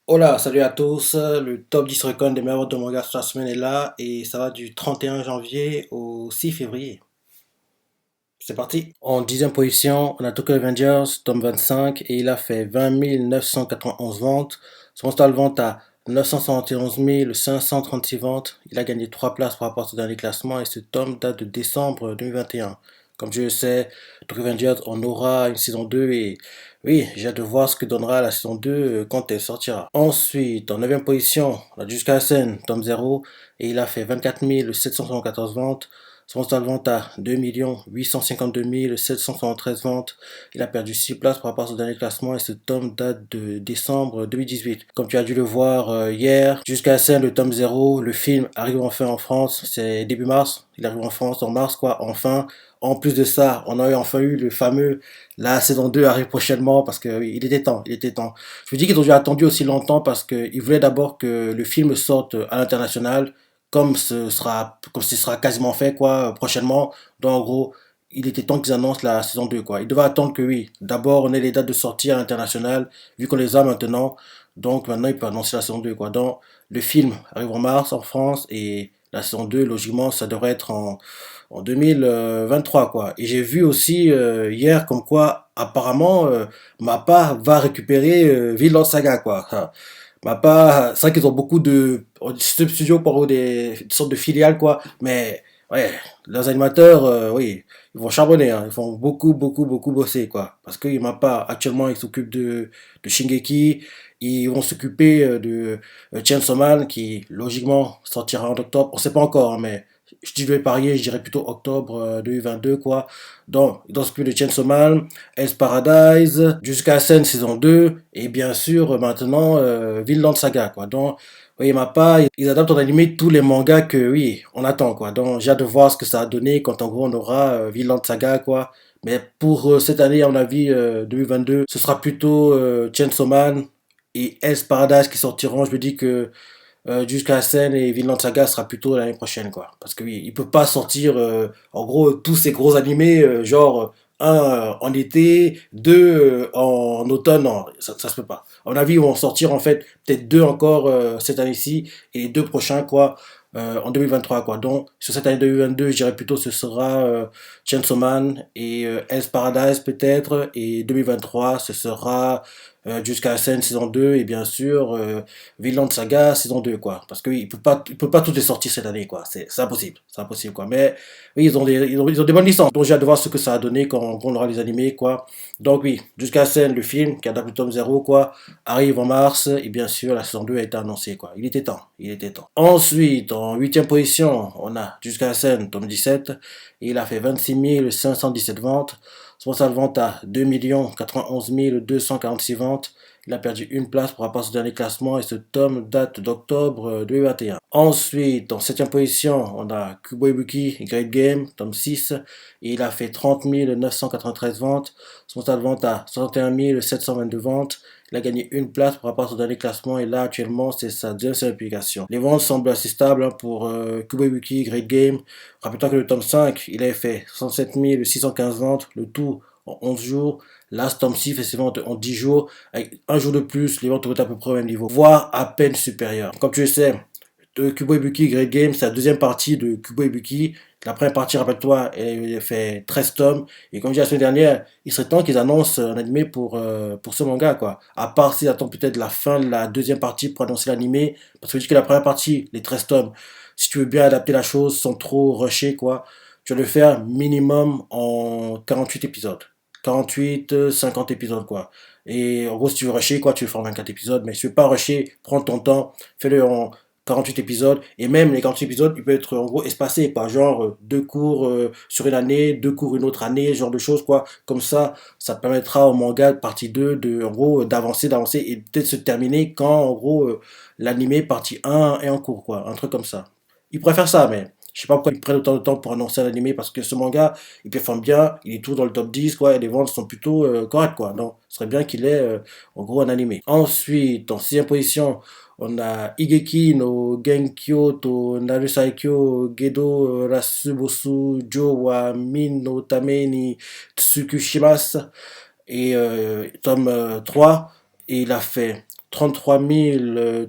Hola, salut à tous. Le top 10 recon des meilleurs ventes de manga sur la semaine est là et ça va du 31 janvier au 6 février. C'est parti. En dixième position, on a Tokyo Avengers, tome 25 et il a fait 20 991 ventes. Son total de vente à 971 536 ventes. Il a gagné 3 places par rapport à ce dernier classement et ce tome date de décembre 2021. Comme je le sais, Tokyo Avengers, on aura une saison 2 et oui, j'ai hâte de voir ce que donnera la saison 2 quand elle sortira. Ensuite, en neuvième position, on a Jusqu'à la scène, tome 0 et il a fait 24 774 ventes. Son total de vente à 2 852 773 ventes. Il a perdu 6 places par rapport à son dernier classement et ce tome date de décembre 2018. Comme tu as dû le voir hier, Jusqu'à la scène, le tome 0, le film arrive enfin en France, c'est début mars, il arrive en France en mars quoi, enfin. En plus de ça, on a enfin eu le fameux, la saison 2 arrive prochainement parce que oui, il était temps, il était temps. Je me dis qu'ils ont dû attendu aussi longtemps parce qu'ils voulaient d'abord que le film sorte à l'international comme ce sera quasiment fait quoi prochainement. Donc en gros, il était temps qu'ils annoncent la saison 2 quoi. Ils devaient attendre que oui, d'abord on ait les dates de sortie à l'international vu qu'on les a maintenant. Donc maintenant ils peuvent annoncer la saison 2 quoi. Donc le film arrive en mars en France et la saison 2 logiquement ça devrait être en 2023 quoi. Et j'ai vu aussi hier comme quoi apparemment Mappa va récupérer Vinland Saga quoi. Mappa, c'est vrai qu'ils ont beaucoup de studios pour des sortes de filiales quoi, mais ouais, leurs animateurs, oui, ils vont charbonner, hein. Ils vont beaucoup, beaucoup, beaucoup bosser quoi, parce que Mappa actuellement ils s'occupent de Shingeki, ils vont s'occuper de Chainsaw Man qui logiquement sortira en octobre, on sait pas encore, hein, mais je vais parier, je dirais plutôt octobre 2022 quoi. Donc ils vont s'occuper de Chainsaw Man, Hell's Paradise, jusqu'à Sen saison 2 et bien sûr maintenant Vinland Saga quoi. Donc oui, Mappa, ils adaptent en animé tous les mangas que oui, on attend quoi. Donc j'ai hâte de voir ce que ça a donné quand en gros on aura Vinland Saga quoi. Mais pour cette année, à mon avis, 2022, ce sera plutôt Chainsaw Man et Hell's Paradise qui sortiront. Je me dis que jusqu'à Sen et Vinland Saga sera plutôt l'année prochaine quoi, parce que oui, il peut pas sortir en gros tous ces gros animés genre un en été, deux en automne, non, ça se peut pas. À mon avis ils vont sortir en fait peut-être deux encore cette année-ci et les deux prochains quoi en 2023 quoi. Donc sur cette année 2022 je dirais plutôt ce sera Chainsaw Man et Hell's Paradise peut-être, et 2023 ce sera jusqu'à Sen saison 2 et bien sûr Vinland Saga saison 2 quoi, parce que oui, il peut pas tout les sortir cette année quoi, c'est impossible quoi. Mais oui, ils ont des bonnes licences, donc j'ai hâte de voir ce que ça a donné quand on aura les animés quoi. Donc oui, jusqu'à scène le film qui adapte le tome 0 quoi arrive en mars et bien sûr la saison 2 a été annoncée quoi. Il était temps, il était temps. Ensuite en huitième position on a jusqu'à scène tome 17 et il a fait 26 517 ventes. Son total de vente à 2 91 246 ventes. Il a perdu une place par rapport à ce dernier classement et ce tome date d'octobre 2021. Ensuite, en septième position, on a Kubo Ibuki Great Game, tome 6. Et il a fait 30 993 ventes. Son total de vente à 61 722 ventes. Il a gagné une place par rapport à son dernier classement et là actuellement c'est sa deuxième publication. Les ventes semblent assez stables hein, pour Kubo Ibuki Great Game. Rappelons que le tome 5, il avait fait 67 615 ventes, le tout en 11 jours. Là, ce tome 6 fait ses ventes en 10 jours. Avec un jour de plus, les ventes vont être à peu près au même niveau, voire à peine supérieures. Comme tu le sais, de Kubo Ibuki Great Game, c'est la deuxième partie de Kubo Ibuki. La première partie, rappelle-toi, elle fait 13 tomes. Et comme je disais la semaine dernière, il serait temps qu'ils annoncent un animé pour ce manga, quoi. À part s'ils attendent peut-être la fin de la deuxième partie pour annoncer l'animé. Parce que je dis que la première partie, les 13 tomes, si tu veux bien adapter la chose sans trop rusher, quoi, tu vas le faire minimum en 48 épisodes. 48, 50 épisodes, quoi. Et en gros, si tu veux rusher, quoi, tu le fais en 24 épisodes. Mais si tu veux pas rusher, prends ton temps, fais-le en 48 épisodes. Et même les 48 épisodes, ils peuvent être en gros espacés, quoi. Genre deux cours sur une année, deux cours une autre année, ce genre de choses, quoi. Comme ça te permettra au manga partie 2 de, en gros, d'avancer et peut-être se terminer quand, en gros, l'animé partie un est en cours, quoi. Un truc comme ça. Ils préfèrent ça, mais je sais pas pourquoi ils prennent autant de temps pour annoncer un animé parce que ce manga, il performe bien, il est tout dans le top 10 quoi, et les ventes sont plutôt correctes, quoi. Donc, ce serait bien qu'il ait, en gros, un animé. Ensuite, en sixième position, on a Higeki no Genkyo to Narusaikyo Gedo Rasubosu Jo wa Min no Tame ni Tsukushimasu et tome 3 et il a fait 33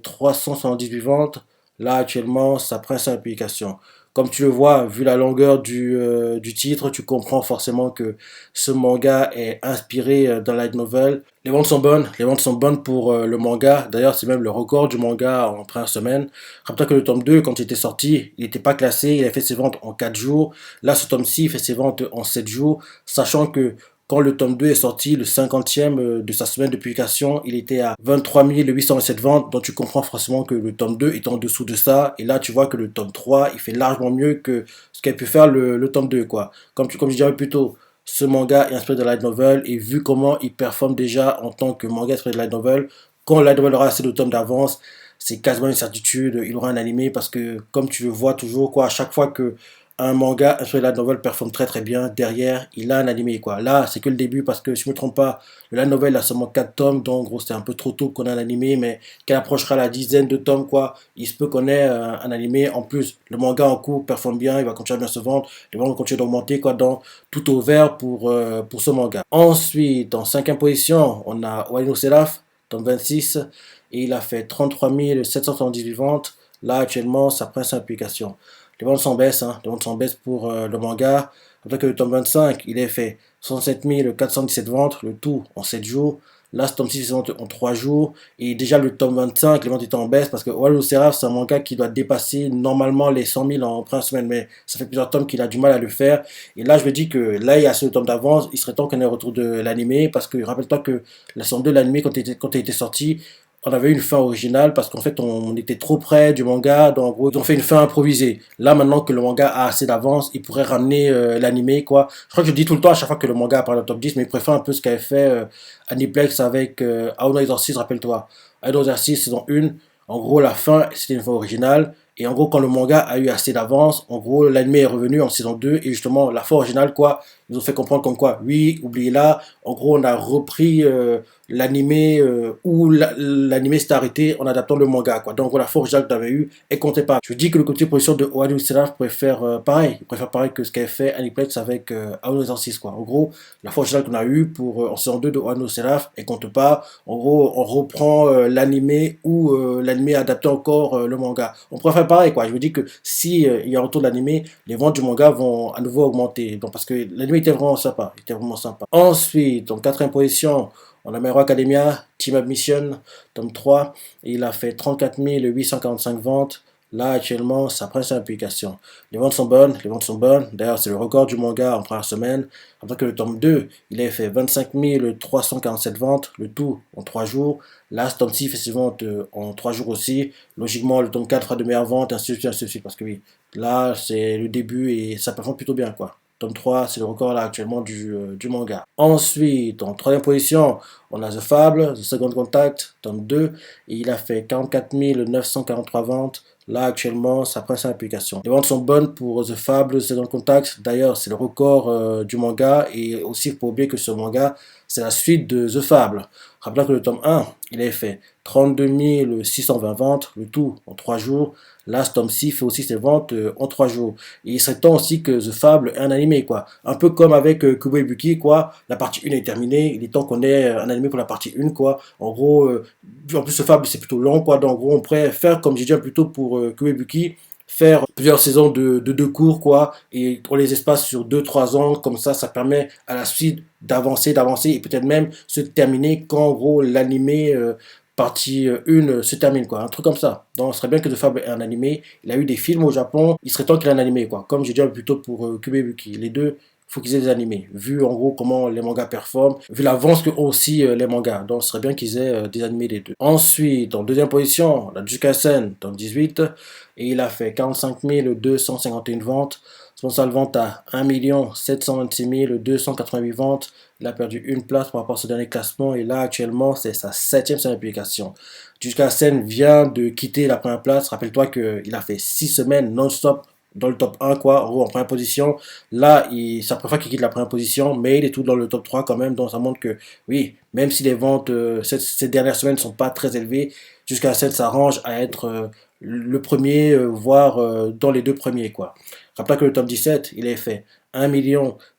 378 ventes. Là, actuellement, ça prend sa publication. Comme tu le vois, vu la longueur du titre, tu comprends forcément que ce manga est inspiré d'un light novel. Les ventes sont bonnes pour le manga. D'ailleurs, c'est même le record du manga en première semaine. Rappelle-toi que le tome 2, quand il était sorti, il n'était pas classé, il a fait ses ventes en 4 jours. Là, ce tome-ci, il fait ses ventes en 7 jours, sachant que quand le tome 2 est sorti, le 50e de sa semaine de publication, il était à 23 827 ventes. Donc tu comprends forcément que le tome 2 est en dessous de ça. Et là, tu vois que le tome 3, il fait largement mieux que ce qu'a pu faire le tome 2, quoi. Comme je disais plus tôt, ce manga est inspiré de light novel. Et vu comment il performe déjà en tant que manga inspiré de light novel, quand light novel aura assez de tomes d'avance, c'est quasiment une certitude, il aura un animé parce que, comme tu le vois toujours, quoi, à chaque fois que un manga sur la novel performe très très bien. Derrière, il a un animé quoi. Là, c'est que le début parce que si je me trompe pas, la novel a seulement 4 tomes, donc en gros c'est un peu trop tôt qu'on a un animé, mais qu'elle approchera la dizaine de tomes quoi, il se peut qu'on ait un animé. En plus, le manga en cours performe bien, il va continuer à bien se vendre, les ventes vont continuer d'augmenter quoi, donc tout au vert pour ce manga. Ensuite, en cinquième position, on a Wano Seraph, tome 26, et il a fait 33 778 ventes. Là, actuellement, ça prend sa publication. Les ventes sont baisse, hein. Les ventes sont baisse pour le manga. Après que le tome 25, il est fait 67 417 ventes, le tout en 7 jours. Là, ce tome 6 est vendu en 3 jours. Et déjà, le tome 25, les ventes étaient en baisse parce que Wall Seraph, c'est un manga qui doit dépasser normalement les 100 000 en première semaine. Mais ça fait plusieurs tomes qu'il a du mal à le faire. Et là, je me dis que là, il y a ce tome d'avance. Il serait temps qu'on ait un retour de l'animé parce que rappelle-toi que la saison 2 de l'animé, quand il était sorti, on avait une fin originale parce qu'en fait on était trop près du manga, donc en gros ils ont fait une fin improvisée. Là maintenant que le manga a assez d'avance, ils pourraient ramener l'animé quoi. Je crois que je dis tout le temps à chaque fois que le manga apparaît dans le top 10, mais ils préfèrent un peu ce qu'avait fait Aniplex avec Aono Exorcist, rappelle-toi. Aono Exorcist saison 1, en gros la fin c'était une fin originale. Et en gros, quand le manga a eu assez d'avance, en gros, l'anime est revenu en saison 2 et justement, la fin originale, quoi, ils ont fait comprendre comme quoi, oui, oubliez-la. En gros, on a repris l'animé où l'animé s'est arrêté en adaptant le manga quoi. Donc la force que tu avais eu et comptait pas. Je dis que le côté position de Oano Seraph préfère pareil, il préfère pareil que ce qu'avait fait Aniplex avec Aono 6 quoi. En gros, la force qu'on a eu pour en saison 2 de Oano Seraph et compte pas. En gros, on reprend l'animé où l'animé adapté encore le manga. On préfère pareil quoi. Je me dis que si il y a un retour de l'animé, les ventes du manga vont à nouveau augmenter. Donc parce que l'animé était vraiment sympa, il était vraiment sympa. Ensuite, en quatrième position, on a My Hero Academia, Team Up Mission, tome 3, et il a fait 34 845 ventes. Là, actuellement, ça prend sa publication. Les ventes sont bonnes, les ventes sont bonnes. D'ailleurs, c'est le record du manga en première semaine. Après que le tome 2, il a fait 25 347 ventes, le tout en 3 jours. Là, ce tome 6 fait ses ventes en 3 jours aussi. Logiquement, le tome 4 fera de meilleures ventes, ainsi de suite, ainsi de suite. Parce que oui, là, c'est le début et ça performe plutôt bien, quoi. Tome 3, c'est le record là actuellement du manga. Ensuite, en troisième position, on a The Fable, The Second Contact, tome 2, et il a fait 44 943 ventes. Là, actuellement, ça prend sa application. Les ventes sont bonnes pour The Fable, The Second Contact. D'ailleurs, c'est le record du manga, et aussi, il faut oublier que ce manga, c'est la suite de The Fable. Rappelons que le tome 1, il a fait 32 620 ventes, le tout en 3 jours. Là, ce tome 6 fait aussi ses ventes en 3 jours. Et il serait temps aussi que The Fable ait un animé, quoi. Un peu comme avec Kubo Ibuki, quoi. La partie 1 est terminée. Il est temps qu'on ait un animé pour la partie 1, quoi. En gros, en plus, The Fable, c'est plutôt long, quoi. Donc, en gros, on pourrait faire, comme j'ai dit plutôt pour Kubo Ibuki, faire plusieurs saisons de deux cours, quoi. Et on les espace sur 2 3 ans. Comme ça permet à la suite d'avancer, d'avancer. Et peut-être même se terminer quand, en gros, l'animé partie 1 se termine quoi, un truc comme ça. Donc ce serait bien que The Fable ait un animé. Il a eu des films au Japon, il serait temps qu'il ait un animé quoi. Comme j'ai dit plutôt pour Kubebuki, les deux, il faut qu'ils aient des animés. Vu en gros comment les mangas performent, vu l'avance que ont aussi les mangas. Donc ce serait bien qu'ils aient des animés les deux. Ensuite, en deuxième position, la Jukasen dans 18 et il a fait 45 251 ventes. Son salle vente à 1 726 288 ventes. Il a perdu une place par rapport à ce dernier classement et là actuellement c'est sa 7e publication. Jusqu'à Sen vient de quitter la première place. Rappelle-toi qu'il a fait 6 semaines non-stop dans le top 1 quoi, en première position. Là, ça préfère qu'il quitte la première position, mais il est tout dans le top 3 quand même. Donc ça montre que oui, même si les ventes ces dernières semaines ne sont pas très élevées, jusqu'à Sen s'arrange à être le premier, voire dans les deux premiers quoi. Rappelle que le top 17, il est fait 1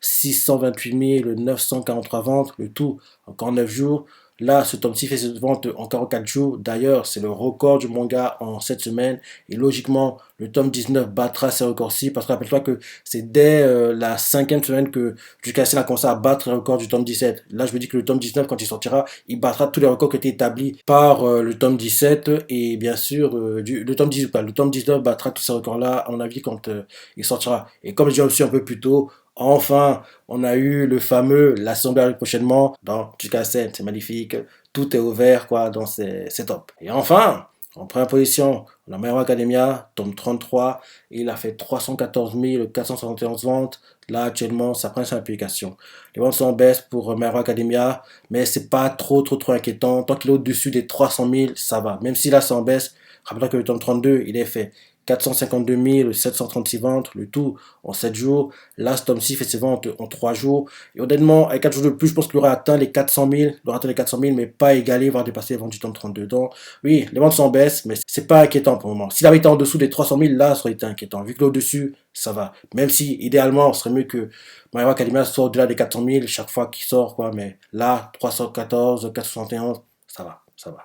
628 943 ventes, le tout encore 9 jours. Là, ce tome 6 fait ses ventes en 44 jours. D'ailleurs, c'est le record du manga en 7 semaines. Et logiquement, le tome 19 battra ces records-ci. Parce que rappelle-toi que c'est dès la 5e semaine que Jukasei a commencé à battre le record du tome 17. Là, je me dis que le tome 19, quand il sortira, il battra tous les records qui étaient établis par le tome 17. Et bien sûr, le tome 18, pas. Le tome 19 battra tous ces records-là, à mon avis, quand il sortira. Et comme je disais aussi un peu plus tôt, enfin, on a eu le fameux La Sombra arrive prochainement dans Jukasei. C'est magnifique. Tout est ouvert, quoi, dans ces tops. Et enfin, en première position, on a My Hero Academia, tome 33. Il a fait 314 471 ventes. Là, actuellement, ça prend son application. Les ventes sont en baisse pour My Hero Academia, mais c'est pas trop inquiétant. Tant qu'il est au-dessus des 300 000, ça va. Même si là, c'est en baisse, rappelez que le tome 32, il est fait 452 736 ventes, le tout en 7 jours. Là, ce tome-ci fait ses ventes en 3 jours. Et honnêtement, avec 4 jours de plus, je pense qu'il aura atteint les 400 000, il aura atteint les 400 000, mais pas égalé, voire dépasser les ventes du tome 32. Donc, oui, les ventes sont en baisse, mais c'est pas inquiétant pour le moment. S'il avait été en dessous des 300 000, là, ça aurait été inquiétant. Vu que au-dessus, ça va. Même si, idéalement, ce serait mieux que My Hero Academia soit au-delà des 400 000 chaque fois qu'il sort, quoi. Mais là, 314, 471, ça va, ça va.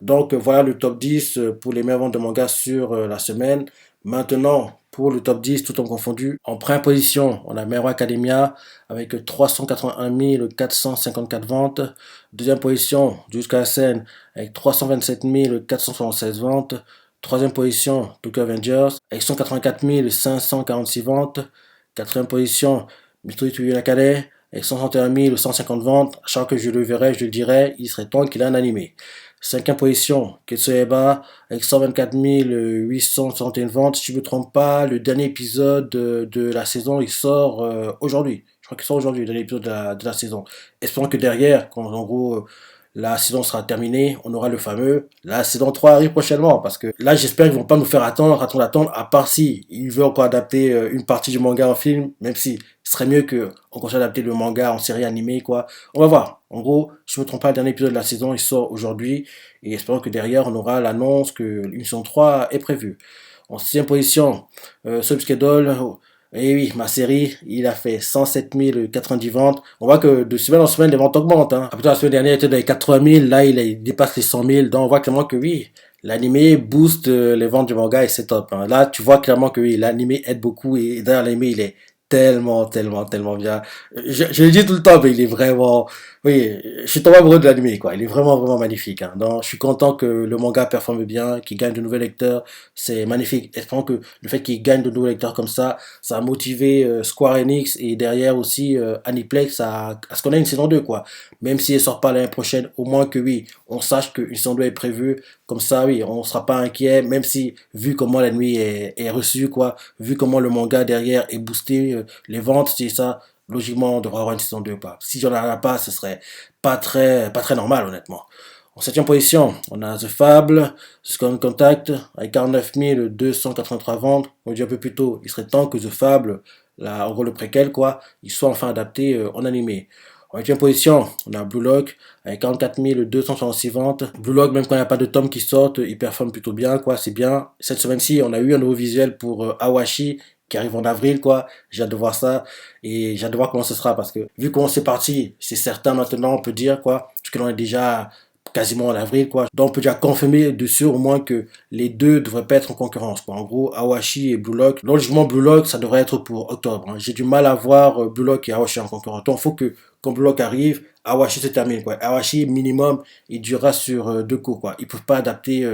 Donc voilà le top 10 pour les meilleures ventes de manga sur la semaine. Maintenant, pour le top 10, tout en confondu, en première position, on a My Hero Academia avec 381 454 ventes. Deuxième position, Jujutsu Kaisen avec 327 476 ventes. Troisième position, Tokyo Avengers avec 184 546 ventes. Quatrième position, Mystery to Yonakade avec 161 150 ventes. À chaque fois que je le verrai, je le dirai, il serait temps qu'il ait un animé. Cinquième position, Ketsueba avec 124 861 ventes. Si je ne me trompe pas, le dernier épisode de la saison, il sort aujourd'hui. Je crois qu'il sort aujourd'hui, le dernier épisode de la saison. Espérons que derrière, quand en gros la saison sera terminée, on aura le fameux. La saison 3 arrive prochainement, parce que là, j'espère qu'ils vont pas nous faire attendre, à part si ils veulent encore adapter une partie du manga en film, même si ce serait mieux qu'on continue à adapter le manga en série animée, quoi. On va voir. En gros, si je ne me trompe pas, le dernier épisode de la saison, il sort aujourd'hui, et espérons que derrière, on aura l'annonce qu'une saison 3 est prévue. En sixième position, Subschedule. Et oui, ma série, il a fait 107 090 ventes. On voit que de semaine en semaine, les ventes augmentent. Hein. Après, la semaine dernière, il était dans les 80 000. Là, il dépasse les 100 000. Donc, on voit clairement que oui, l'animé booste les ventes du manga et c'est top. Hein. Là, tu vois clairement que oui, l'animé aide beaucoup. Et d'ailleurs, l'animé, il est tellement bien. Je le dis tout le temps, mais il est vraiment... Oui, je suis tombé amoureux de l'animé, quoi. Il est vraiment magnifique. Hein. Donc, je suis content que le manga performe bien, qu'il gagne de nouveaux lecteurs. C'est magnifique. Espérons que le fait qu'il gagne de nouveaux lecteurs comme ça a motivé Square Enix et derrière aussi Aniplex à ce qu'on ait une saison 2, quoi. Même si elle sort pas l'année prochaine, au moins que oui, on sache qu'une saison 2 est prévue. Comme ça, oui, on sera pas inquiet, même si, vu comment la nuit est reçue, quoi, vu comment le manga derrière est boosté, les ventes, c'est ça, logiquement, on devrait avoir une saison 2, quoi. Si j'en ai pas, ce serait pas très normal, honnêtement. En septième position, on a The Fable, Second Contact, avec 49 283 ventes. On dit un peu plus tôt, il serait temps que The Fable, là, en gros le préquel, quoi, il soit enfin adapté en animé. En huitième position, on a Blue Lock avec 44 266 ventes. Blue Lock, même quand il n'y a pas de tomes qui sortent, il performe plutôt bien, quoi, c'est bien. Cette semaine-ci, on a eu un nouveau visuel pour Awashi qui arrive en avril, quoi. J'ai hâte de voir ça et j'ai hâte de voir comment ce sera parce que vu comment c'est parti, c'est certain maintenant, on peut dire, quoi, parce que l'on est déjà quasiment en avril, quoi. Donc on peut déjà confirmer dessus au moins que les deux devraient pas être en concurrence, quoi. En gros, Awashi et Blue Lock. Logiquement, Blue Lock, ça devrait être pour octobre. Hein. J'ai du mal à voir Blue Lock et Awashi en concurrence. Donc il faut que quand Blue Lock arrive, Awashi se termine, quoi. Awashi, minimum, il durera sur 2 cours, quoi. Ils peuvent pas adapter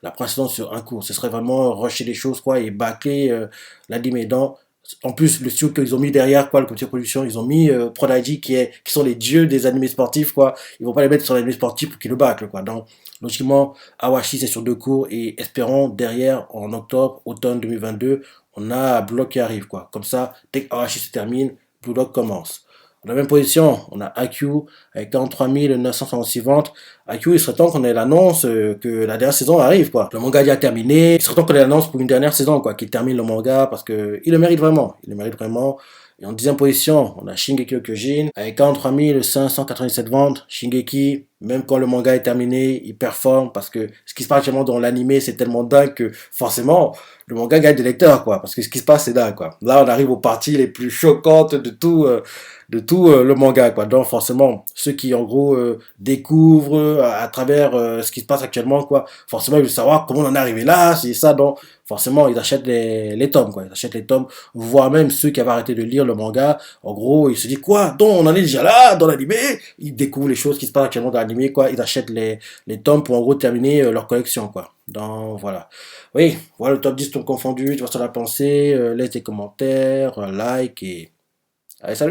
la précédente sur un cours. Ce serait vraiment rusher les choses, quoi, et bâcler l'anime. Donc, en plus, le studio qu'ils ont mis derrière, quoi, le comité de production, ils ont mis Prodigy qui sont les dieux des animés sportifs, quoi. Ils vont pas les mettre sur l'animé sportif pour qu'ils le bâclent, quoi. Donc, logiquement, Awashi, c'est sur 2 cours et espérons derrière, en octobre, automne 2022, on a Block qui arrive, quoi. Comme ça, dès que Awashi se termine, Blue Lock commence. Dans la même position, on a AQ avec 43 966 ventes. AQ, il serait temps qu'on ait l'annonce que la dernière saison arrive, quoi. Le manga est déjà terminé. Il serait temps qu'on ait l'annonce pour une dernière saison, quoi, qu'il termine le manga parce que il le mérite vraiment. Il le mérite vraiment. Et en 10e position, on a Shingeki no Kyojin avec 43 597 ventes. Shingeki, Même quand le manga est terminé, il performe parce que ce qui se passe actuellement dans l'animé, c'est tellement dingue que forcément, le manga gagne des lecteurs, quoi. Parce que ce qui se passe, c'est dingue, quoi. Là, on arrive aux parties les plus choquantes de tout le manga, quoi. Donc, forcément, ceux qui, en gros, découvrent à travers ce qui se passe actuellement, quoi, forcément, ils veulent savoir comment on en est arrivé là, c'est ça, donc, forcément, ils achètent les tomes, quoi. Ils achètent les tomes, voire même ceux qui avaient arrêté de lire le manga. En gros, ils se disent, quoi? Donc, on en est déjà là, dans l'animé? Ils découvrent les choses qui se passent actuellement dans l'animé, quoi. Ils achètent les tomes pour, en gros, terminer leur collection, quoi. Donc, voilà. Oui, voilà le top 10 ton confondu. Tu vois ce que t'en as pensé. Laisse des commentaires, like et. Allez, salut!